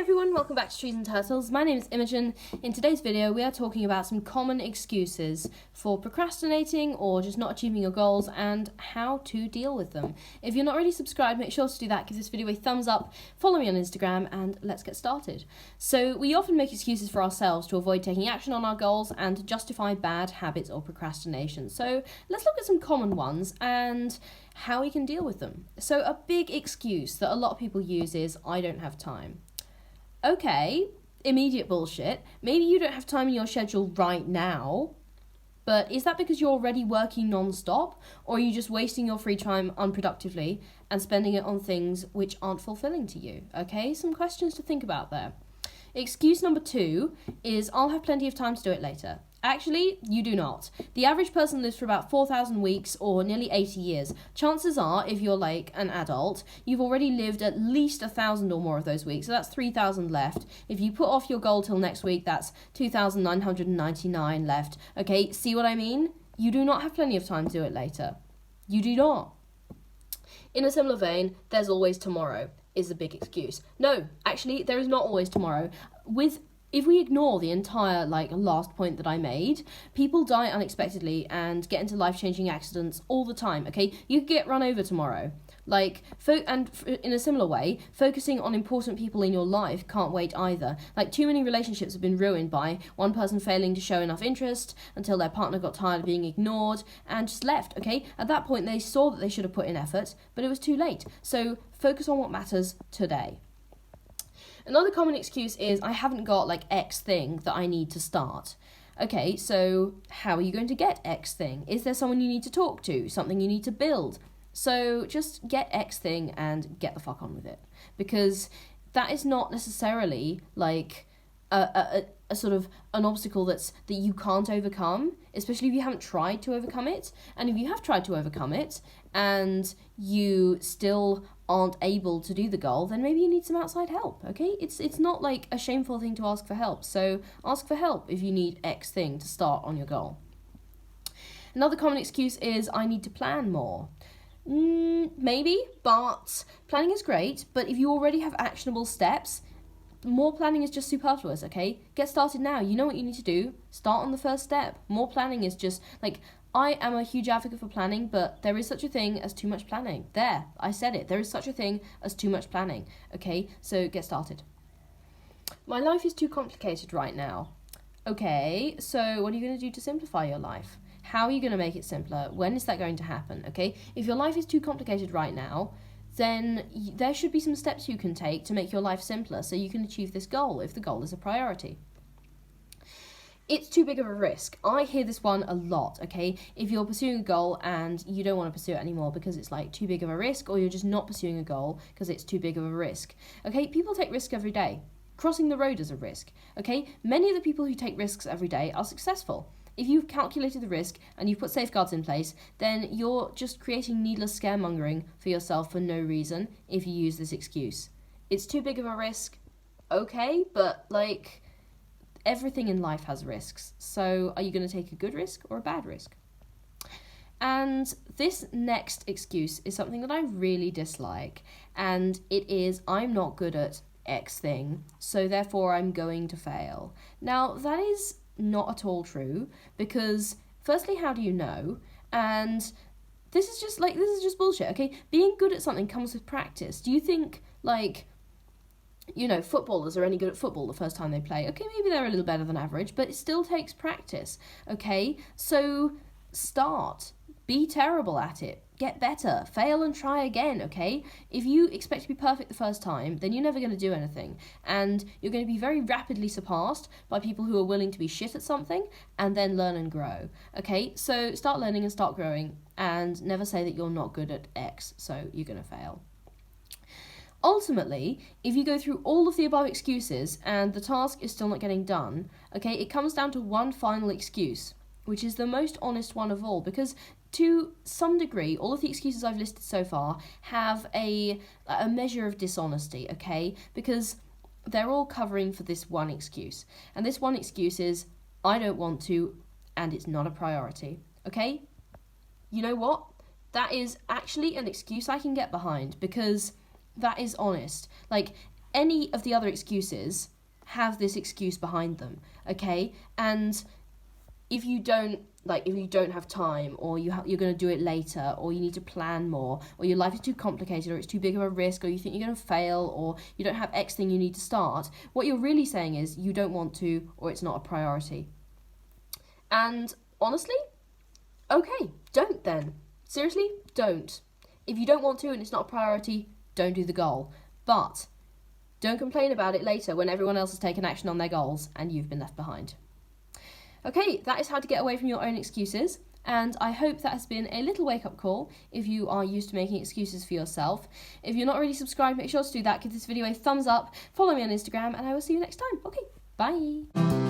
everyone, welcome back to Trees and Turtles. My name is Imogen. In today's video we are talking about some common excuses for procrastinating or just not achieving your goals and how to deal with them. If you're not already subscribed, make sure to do that, give this video a thumbs up, follow me on Instagram, and let's get started. So we often make excuses for ourselves to avoid taking action on our goals and to justify bad habits or procrastination. So let's look at some common ones and how we can deal with them. So a big excuse that a lot of people use is, I don't have time. Okay, immediate bullshit. Maybe you don't have time in your schedule right now, but is that because you're already working non-stop, or are you just wasting your free time unproductively and spending it on things which aren't fulfilling to you? Okay, some questions to think about there. Excuse number 2 is, I'll have plenty of time to do it later. Actually, you do not. The average person lives for about 4,000 weeks or nearly 80 years. Chances are, if you're like an adult, you've already lived at least 1,000 or more of those weeks. So that's 3,000 left. If you put off your goal till next week, that's 2,999 left. Okay, see what I mean? You do not have plenty of time to do it later. You do not. In a similar vein, there's always tomorrow is a big excuse. No, actually, there is not always tomorrow. If we ignore the entire last point that I made, people die unexpectedly and get into life-changing accidents all the time, okay? You could get run over tomorrow. In a similar way, focusing on important people in your life can't wait either. Too many relationships have been ruined by one person failing to show enough interest until their partner got tired of being ignored and just left, okay? At that point, they saw that they should have put in effort, but it was too late. So focus on what matters today. Another common excuse is, I haven't got X thing that I need to start. Okay, so how are you going to get X thing? Is there someone you need to talk to? Something you need to build? So just get X thing and get the fuck on with it. Because that is not necessarily a sort of an obstacle that you can't overcome, especially if you haven't tried to overcome it. And if you have tried to overcome it and you still aren't able to do the goal, then maybe you need some outside help, okay? It's not a shameful thing to ask for help, so ask for help if you need X thing to start on your goal. Another common excuse is, I need to plan more. Maybe, but planning is great, but if you already have actionable steps, more planning is just superfluous, okay? Get started now. You know what you need to do. Start on the first step. More planning is just, I am a huge advocate for planning, but there is such a thing as too much planning. There, I said it. There is such a thing as too much planning, okay? So get started. My life is too complicated right now. Okay, so what are you going to do to simplify your life? How are you going to make it simpler? When is that going to happen, okay? If your life is too complicated right now, then there should be some steps you can take to make your life simpler so you can achieve this goal if the goal is a priority. It's too big of a risk. I hear this one a lot, okay? If you're pursuing a goal and you don't want to pursue it anymore because it's too big of a risk, or you're just not pursuing a goal because it's too big of a risk. Okay, people take risks every day. Crossing the road is a risk, okay? Many of the people who take risks every day are successful. If you've calculated the risk and you've put safeguards in place, then you're just creating needless scaremongering for yourself for no reason if you use this excuse. It's too big of a risk, okay, but everything in life has risks. So are you going to take a good risk or a bad risk? And this next excuse is something that I really dislike, and it is, I'm not good at X thing, so therefore I'm going to fail. Now, that is not at all true, because firstly, how do you know? And this is just bullshit, okay? Being good at something comes with practice. Do you think footballers are any good at football the first time they play? Okay, maybe they're a little better than average, but it still takes practice, okay? So start. Be terrible at it. Get better. Fail and try again, okay? If you expect to be perfect the first time, then you're never going to do anything. And you're going to be very rapidly surpassed by people who are willing to be shit at something and then learn and grow, okay? So start learning and start growing, and never say that you're not good at X, so you're going to fail. Ultimately, if you go through all of the above excuses and the task is still not getting done, okay, it comes down to one final excuse, which is the most honest one of all, because to some degree, all of the excuses I've listed so far have a measure of dishonesty, okay? Because they're all covering for this one excuse. And this one excuse is, I don't want to, and it's not a priority, okay? You know what? That is actually an excuse I can get behind, because that is honest. any of the other excuses have this excuse behind them, okay? And if you don't have time, or you're going to do it later, or you need to plan more, or your life is too complicated, or it's too big of a risk, or you think you're going to fail, or you don't have X thing you need to start, what you're really saying is you don't want to, or it's not a priority. And honestly, okay, don't then. Seriously, don't. If you don't want to and it's not a priority, don't do the goal. But don't complain about it later when everyone else has taken action on their goals and you've been left behind. Okay, that is how to get away from your own excuses, and I hope that has been a little wake-up call if you are used to making excuses for yourself. If you're not already subscribed, make sure to do that, give this video a thumbs up, follow me on Instagram, and I will see you next time. Okay, bye!